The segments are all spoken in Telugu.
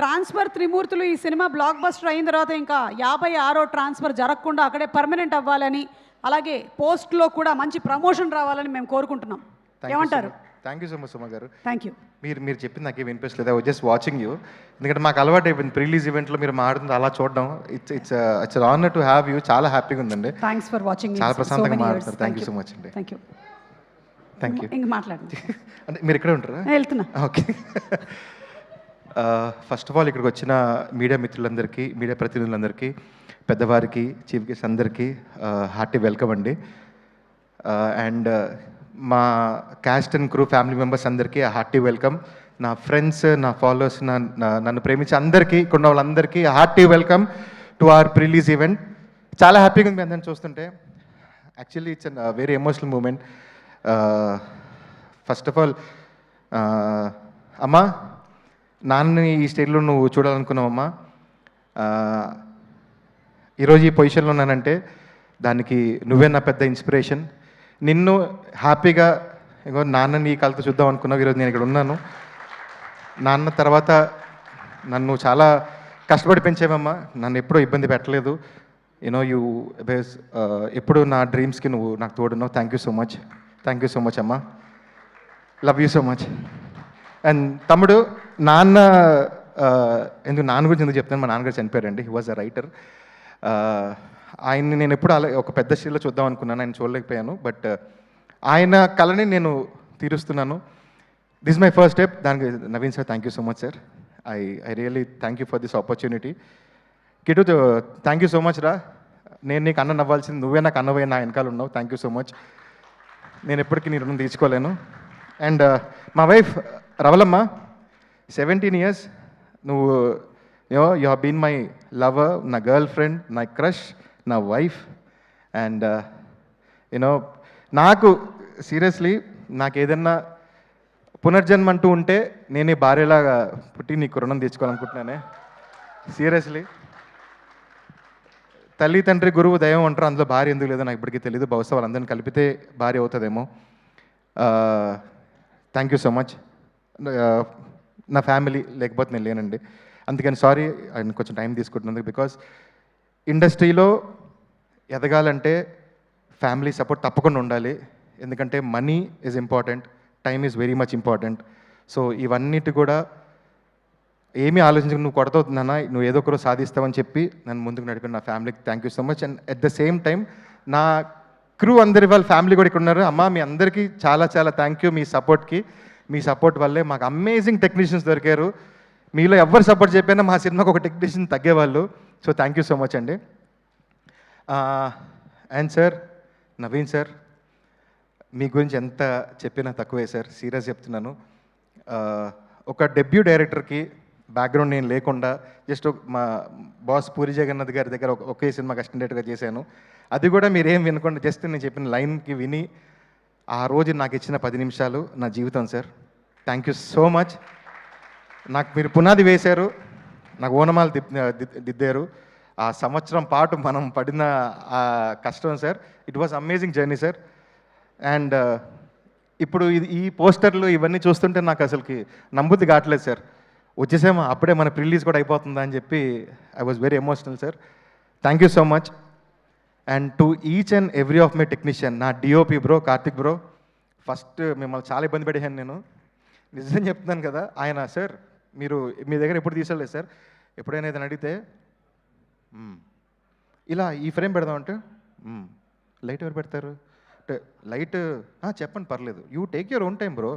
ట్రాన్స్ఫర్ త్రిమూర్తులు ఈ సినిమా బ్లాక్ బస్టర్ అయిన తర్వాత ఇంకా 56వ ట్రాన్స్ఫర్ జరగకుండా అక్కడే పర్మనెంట్ అవ్వాలని, అలాగే పోస్ట్లో కూడా మంచి ప్రమోషన్ రావాలని మేము కోరుకుంటున్నాం. ఏమంటారు? Thank you so much Suma garu. Thank you. మీరు చెప్పింది నాకేం వినిపించలేదు. I was just watching you. ఎందుకంటే మాకు అలవాటు అయిపోయింది ప్రీలీజ్ ఈవెంట్లో మీరు మాడుతుంది అలా చూడడం. It's honour to have you. చాలా హ్యాపీగా ఉందండి. Thanks for watching. చాలా ప్రశాంతంగా మాట్లాడతారు. థ్యాంక్ యూ సో మచ్ అండి. Thank you. Thank you. ఇంక మాట్లాడండి. అంటే మీరు ఇక్కడే ఉంటారా? వెళ్తున్నా. ఓకే. ఫస్ట్ ఆఫ్ ఆల్ ఇక్కడికి వచ్చిన మీడియా మిత్రులందరికీ, మీడియా ప్రతినిధులందరికీ, పెద్దవారికి, చీఫ్ గెస్ట్ అందరికీ హార్టీ వెల్కమ్ అండి. అండ్ మా cast and crew family members అందరికీ హార్టీ వెల్కమ్. నా ఫ్రెండ్స్, నా ఫాలోవర్స్, నన్ను ప్రేమించే అందరికీ, ఇక్కడ ఉన్న వాళ్ళందరికీ hearty welcome to our prerelease event. చాలా హ్యాపీగా ఉంది మీ అందరిని చూస్తుంటే. Actually it's very emotional moment. First of all అమ్మా, నాన్నని ఈ స్టేజ్లో నువ్వు చూడాలనుకున్నావమ్మా. ఈరోజు ఈ పొజిషన్లో ఉన్నానంటే దానికి నువ్వే నా పెద్ద ఇన్స్పిరేషన్. నిన్ను హ్యాపీగా ఇంకో నాన్నని ఈ కాలతో చూద్దాం అనుకున్నావు. ఈరోజు నేను ఇక్కడ ఉన్నాను. నాన్న తర్వాత నన్ను చాలా కష్టపడి పెంచేవమ్మా. నన్ను ఎప్పుడూ ఇబ్బంది పెట్టలేదు. యూ ఎప్పుడు నా డ్రీమ్స్కి నువ్వు నాకు తోడున్నావు. Thank you so much. Thank you so much అమ్మా. Love you so much. And తమ్ముడు, నాన్న నాన్న గురించి ఎందుకు చెప్తాను, మా నాన్నగారు చనిపోయారండి. He was a writer. ఆయన్ని నేను ఎప్పుడు అలా ఒక పెద్ద స్టేజ్లో చూద్దాం అనుకున్నాను, ఆయన చూడలేకపోయాను. బట్ ఆయన కళని నేను తీరుస్తున్నాను. This my first step. దానికి Naveen sir thank you so much sir. I really thank you for this opportunity. Kittu thank you so much రా. నేను నీకు అన్న నవ్వాల్సింది, నువ్వే నాకు అన్నవే నా వెనకాల ఉన్నావు. Thank you so much. నేను ఎప్పటికీ నీ రుణం తీర్చుకోలేను. అండ్ మా వైఫ్ రవలమ్మ, 17 years నువ్వు you have been my lover, నా గర్ల్ ఫ్రెండ్, నా క్రష్, నా వైఫ్. అండ్ నాకు సీరియస్లీ నాకు ఏదన్నా పునర్జన్మ అంటూ ఉంటే నేనే భార్యలాగా పుట్టి నీకు రుణం తీర్చుకోవాలనుకుంటున్నానే. సీరియస్లీ, తల్లి తండ్రి గురువు దైవం అంటారు. అందులో భార్య ఎందుకు లేదో నాకు ఇప్పటికీ తెలియదు. బహుశా వాళ్ళందరినీ కలిపితే భార్య అవుతుందేమో. Thank you so much. నా ఫ్యామిలీ లేకపోతే నేను లేనండి. అందుకని సారీ ఆయన కొంచెం టైం తీసుకుంటున్నందుకు. బికాస్ ఇండస్ట్రీలో ఎదగాలంటే ఫ్యామిలీ సపోర్ట్ తప్పకుండా ఉండాలి. ఎందుకంటే money is important, time is very much important. So ఇవన్నిటి కూడా ఏమీ ఆలోచించక నువ్వు కొడతావుతున్నానా, నువ్వు ఏదో ఒకరోజు సాధిస్తావని చెప్పి నన్ను ముందుకు నడిపిన నా ఫ్యామిలీకి thank you so much. And at the same time నా క్రూ అందరి వాళ్ళ ఫ్యామిలీ కూడా ఇక్కడ ఉన్నారు. అమ్మ, మీ అందరికీ చాలా చాలా థ్యాంక్ యూ మీ సపోర్ట్కి. మీ సపోర్ట్ వల్లే మాకు అమేజింగ్ టెక్నీషియన్స్ దొరికారు. మీలో ఎవరు సపోర్ట్ చెప్పినా మా సినిమాకి ఒక టెక్నీషియన్ తగ్గేవాళ్ళు. So thank you so much అండి. అండ్ సార్, నవీన్ సార్, మీ గురించి ఎంత చెప్పినా తక్కువే సార్. సీరియస్ చెప్తున్నాను. ఒక డెబ్యూ డైరెక్టర్కి బ్యాక్గ్రౌండ్ నేను లేకుండా జస్ట్ మా బాస్ పూరి జగన్నాథ్ గారి దగ్గర ఒకే సినిమాకి అసిస్టెంట్గా చేశాను. అది కూడా మీరేం వినకుండా జస్ట్ నేను చెప్పిన లైన్కి విని ఆ రోజు నాకు ఇచ్చిన 10 నిమిషాలు నా జీవితం sir. Thank you so much. నాకు మీరు పునాది వేశారు, నాకు ఓనమాలు దిద్దారు. ఆ సంవత్సరం పాటు మనం పడిన ఆ కష్టం sir, it was amazing journey sir. And ఇప్పుడు ఈ పోస్టర్లు ఇవన్నీ చూస్తుంటే నాకు అసలుకి నమ్ముద్ది కావట్లేదు సార్. వచ్చేసేమో అప్పుడే మన రిలీజ్ కూడా అయిపోతుందా అని చెప్పి I was very emotional sir. Thank you so much. And to each and every of my technician, నా DOP bro, Karthik bro, first మిమ్మల్ని చాలా ఇబ్బంది పెట్టాను నేను, నిజం చెప్తున్నాను కదా. ఆయన సార్ మీరు మీ దగ్గర ఎప్పుడు తీసలేదు సార్, ఎప్పుడైనా ఏదైనా అడిగితే ఇలా ఈ ఫ్రేమ్ పెడదామంటే లైట్ ఎవరు పెడతారు, లైట్ చెప్పండి పర్లేదు, you take your own time bro,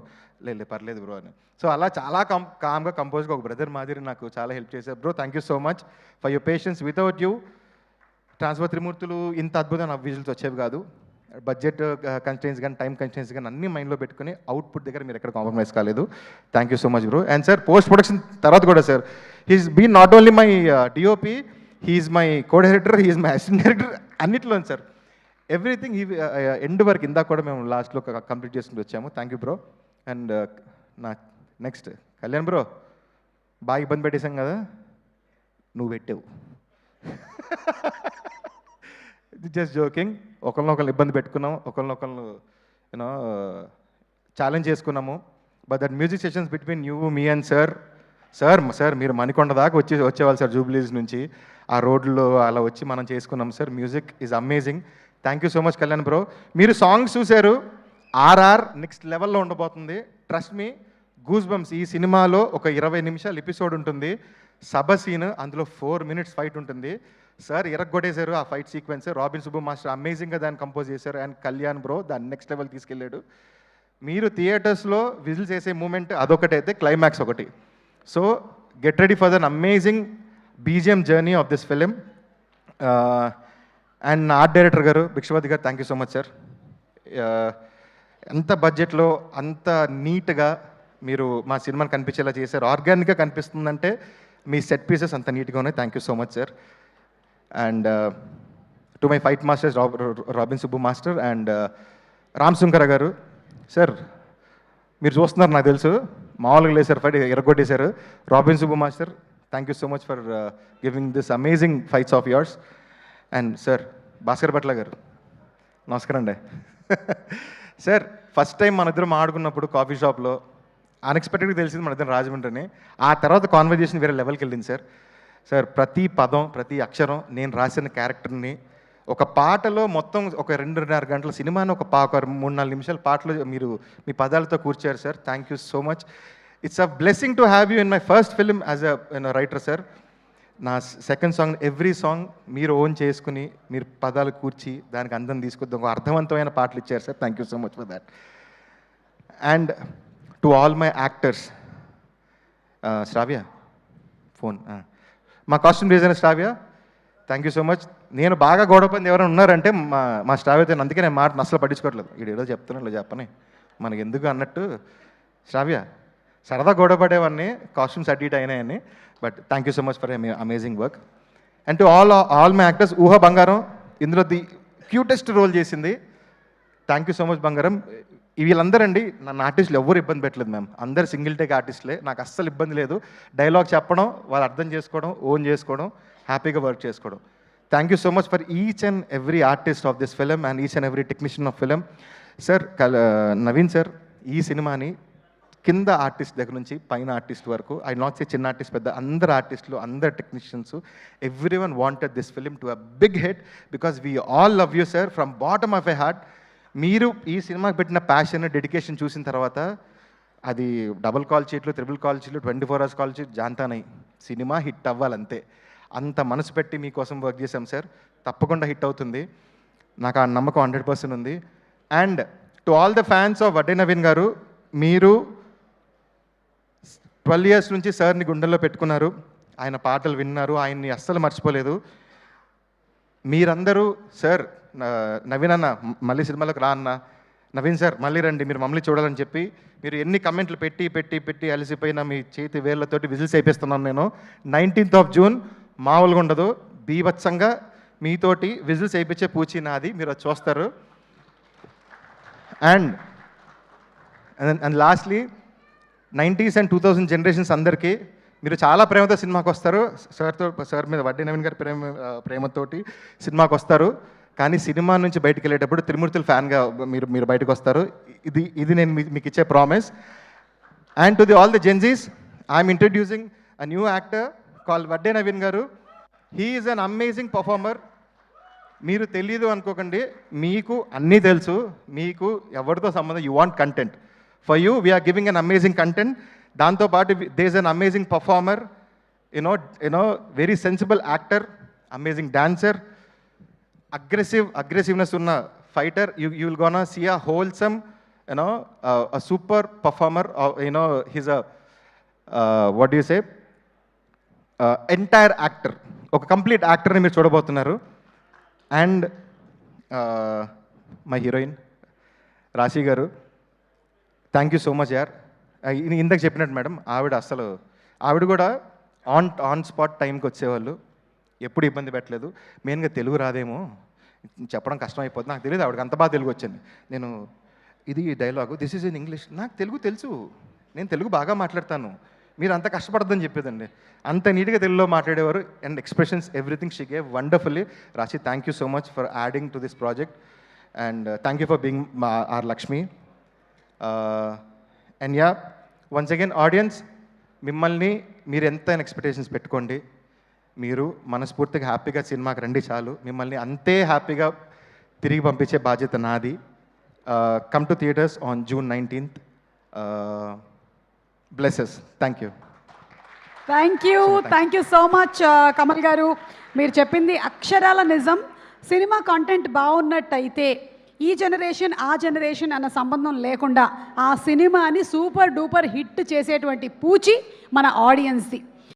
లేదు పర్లేదు బ్రో అని. సో అలా చాలా కామ్గా కంపోజ్గా ఒక బ్రదర్ మాదిరి నాకు చాలా హెల్ప్ చేశారు bro. Thank you so much for your patience. Without you transfer త్రిమూర్తులు ఇంత అద్భుతమైన నా విజువల్స్ వచ్చేవి కాదు. బడ్జెట్ కన్స్టెన్స్ కానీ టైం కన్స్టెన్స్ కానీ అన్ని మైండ్లో పెట్టుకుని అవుట్పుట్ దగ్గర మీరు ఎక్కడ కాంప్రమైజ్ కాలేదు. Thank you so much bro. And sir post production తర్వాత కూడా sir, he's been not only my DOP, he's my co director, he's my assistant director, అన్నిట్లో సార్ ఎవ్రీథింగ్. ఈ ఎండ్ వరకు ఇందాక కూడా మేము లాస్ట్లో కంప్లీట్ చేసుకుని వచ్చాము. Thank you bro. అండ్ నా నెక్స్ట్ కళ్యాణ్ బ్రో, బాగా ఇబ్బంది పెట్టేశాం కదా, నువ్వు పెట్టావు. Just joking. ఒకరినొకరు ఇబ్బంది పెట్టుకున్నాం, ఒకరినొకరు ఛాలెంజ్ చేసుకున్నాము. But that music sessions between you, me and sir sir మీరు మణికొండ దాకా వచ్చేవాళ్ళు సార్ జూబ్లీస్ నుంచి. ఆ రోడ్లో అలా వచ్చి మనం చేసుకున్నాం sir. Music is amazing. Thank you so much Kalyan bro. మీరు సాంగ్స్ చూశారు, ఆర్ఆర్ నెక్స్ట్ లెవెల్లో ఉండబోతుంది. Trust me, goose bumps. ఈ సినిమాలో ఒక 20 నిమిషాలు ఎపిసోడ్ ఉంటుంది. సభ సీన్, అందులో 4 minutes ఫైట్ ఉంటుంది. సార్ ఇరగ్గొట్టేశారు ఆ fight sequence. Robin Subbu master అమేజింగ్గా దాన్ని కంపోజ్ చేశారు. అండ్ కళ్యాణ్ బ్రో దాన్ని నెక్స్ట్ లెవెల్ తీసుకెళ్ళాడు. మీరు థియేటర్స్లో విజిల్స్ వేసే మూమెంట్ అదొకటైతే, క్లైమాక్స్ ఒకటి. So get ready for the amazing BGM journey of this film. And art director garu Bhikshapathi garu, thank you so much sir. ఎంత బడ్జెట్లో అంత నీట్గా మీరు మా సినిమాని కనిపించేలా చేశారు. ఆర్గానిక్గా కనిపిస్తుందంటే మీ సెట్ పీసెస్ అంత నీట్గా ఉన్నాయి. Thank you so much sir. And to my fight masters Robin Subbu master and Ram Sunkara garu sir, మీరు చూస్తున్నారు నాకు తెలుసు, మామూలుగా లేదు సార్, ఫైట్ ఎరగొట్టేశారు. Robin Subbu master, thank you so much for giving this amazing fights of yours. And sir Bhaskar Bhatla garu, నమస్కారం అండి. సార్ ఫస్ట్ టైం మన ఇద్దరం ఆడుకున్నప్పుడు కాఫీ షాప్లో అన్ఎక్స్పెక్టెడ్గా తెలిసింది మన ఇద్దరం రాజమండ్రిని. ఆ తర్వాత కాన్వర్జేషన్ వేరే లెవెల్కి వెళ్ళింది సార్. సార్ ప్రతి పదం, ప్రతి అక్షరం, నేను రాసిన క్యారెక్టర్ని ఒక పాటలో మొత్తం ఒక 2.5 గంటల సినిమాని ఒక 3-4 నిమిషాల పాటలో మీరు మీ పదాలతో కూర్చారు sir. Thank you so much. It's a blessing to have you in my first film as a writer sir. నా సెకండ్ సాంగ్ ఎవ్రీ సాంగ్ మీరు ఓన్ చేసుకుని మీరు పదాలు కూర్చి దానికి అందం తీసుకొద్దాం, ఒక అర్థవంతమైన పాటలు ఇచ్చారు sir. Thank you so much for that. And to all my actors, Shravya phone, మా costume designer Shravya, thank you so much. నేను బాగా గొడవపంది ఎవరైనా ఉన్నారంటే మా శ్రావ్యతో, అందుకే నేను మాట అసలు పట్టించుకోవట్లేదు. ఏదో చెప్తున్నాను చెప్పని మనకి ఎందుకు అన్నట్టు. శ్రావ్య సరదా గొడవపడేవాడిని, కాస్ట్యూమ్స్ అటు ఇటు అయినాయని. But thank you so much for amazing work. And to all my actors, Uha బంగారం ఇందులో ది క్యూటెస్ట్ రోల్ చేసింది. థ్యాంక్ యూ సో మచ్ బంగారం. వీళ్ళందరండి నన్ను ఆర్టిస్టులు ఎవరు ఇబ్బంది పెట్టలేదు మ్యామ్, అందరు సింగిల్ టేక్ ఆర్టిస్టులే. నాకు అస్సలు ఇబ్బంది లేదు. డైలాగ్ చెప్పడం, వాళ్ళు అర్థం చేసుకోవడం, ఓన్ చేసుకోవడం, హ్యాపీగా వర్క్ చేసుకోవడం. Thank you so much for each and every artist of this film and each and every technician of film. Sir Naveen sir, ఈ సినిమాని కింద ఆర్టిస్ట్ దగ్గర నుంచి పైన ఆర్టిస్ట్ వరకు, ఐ నాట్ సే చిన్న ఆర్టిస్ట్ పెద్ద, అందరు ఆర్టిస్టులు, అందరు technicians, every one wanted this film to a big hit because we all love you sir from bottom of a heart. మీరు ఈ సినిమాకి పెట్టిన ప్యాషన్, డెడికేషన్ చూసిన తర్వాత అది డబుల్ కాల్ షీట్లు, త్రిబుల్ కాల్ షీట్లు, 24 hours కాల్ షీట్ జాంతానై సినిమా హిట్ అవ్వాలంతే. అంత మనసు పెట్టి మీకోసం వర్క్ చేశాం సార్. తప్పకుండా హిట్ అవుతుంది, నాకు ఆ నమ్మకం 100% ఉంది. And to all the fans of Vadde Naveen గారు, మీరు 12 years నుంచి సార్ని గుండెల్లో పెట్టుకున్నారు, ఆయన పాటలు విన్నారు, ఆయన్ని అస్సలు మర్చిపోలేదు. మీరందరూ సార్ నవీన్ అన్న మళ్ళీ సినిమాలోకి రా అన్న, నవీన్ సార్ మళ్ళీ రండి, మీరు మమ్మల్ని చూడాలని చెప్పి మీరు ఎన్ని కమెంట్లు పెట్టి పెట్టి పెట్టి అలసిపోయినా మీ చేతి వేళ్లతోటి విజిల్స్ అయిపోస్తున్నాను నేను. 19th June మామూలుగా ఉండదు, బీభత్సంగా మీతోటి విజిల్స్ అయిపించే పూచి నాది, మీరు అది చూస్తారు. And lastly 90s and 2000 generations అందరికీ మీరు చాలా ప్రేమతో సినిమాకి వస్తారు. సార్ మీద వడ్డీ నవీన్ గారి ప్రేమతోటి సినిమాకి వస్తారు. కానీ సినిమా నుంచి బయటకు వెళ్ళేటప్పుడు త్రిమూర్తులు ఫ్యాన్గా మీరు బయటకు వస్తారు. ఇది నేను మీకు ఇచ్చే promise. And to all the Gen Zs, I'm introducing a new actor call Vadde Naveen garu. He is an amazing performer. మీరు తెలీదు అనుకోకండి, మీకు అన్నీ తెలుసు. మీకు ఎవరితో సంబంధం, you want content, for you we're giving an amazing content. దాంతోపాటు they is an amazing performer, you know very sensible actor, amazing dancer, aggressiveness ఉన్న fighter. You will gonna see a wholesome, a super performer. He's a what do you say, entire actor, ఒక కంప్లీట్ యాక్టర్ని మీరు చూడబోతున్నారు. అండ్ మై హీరోయిన్ రాశి గారు, థ్యాంక్ యూ సో మచ్ యార్. ఇందాక చెప్పినట్టు మేడం, ఆవిడ కూడా ఆన్ స్పాట్ టైంకి వచ్చేవాళ్ళు, ఎప్పుడు ఇబ్బంది పెట్టలేదు. మెయిన్గా తెలుగు రాదేమో, చెప్పడం కష్టం అయిపోతుంది, నాకు తెలియదు ఆవిడకి అంత బాగా తెలుగు వచ్చింది. నేను ఇది dialogue, this is in English, నాకు తెలుగు తెలుసు, నేను తెలుగు బాగా మాట్లాడతాను, మీరు అంత కష్టపడద్దని చెప్పేదండి. అంత నీట్గా తెలుగులో మాట్లాడేవారు. And expressions, everything she gave wonderfully. Rashi, thank you so much for adding to this project and thank you for being our Lakshmi. And yeah, once again audience, మిమ్మల్ని మీరు ఎంత ఎక్స్పెక్టేషన్స్ పెట్టుకోండి, మీరు మనస్ఫూర్తిగా హ్యాపీగా సినిమాకి రండి చాలు. మిమ్మల్ని అంతే హ్యాపీగా తిరిగి పంపించే బాధ్యత నాది. Come to theatres on June 19th. Blesses. Thank you. Thank you so much Kamal గారు. మీరు చెప్పింది అక్షరాల నిజం. సినిమా కంటెంట్ బాగున్నట్టయితే ఈ జనరేషన్ ఆ జనరేషన్ అన్న సంబంధం లేకుండా ఆ సినిమాని సూపర్ డూపర్ హిట్ చేసేటువంటి పూచి మన ఆడియన్స్ది.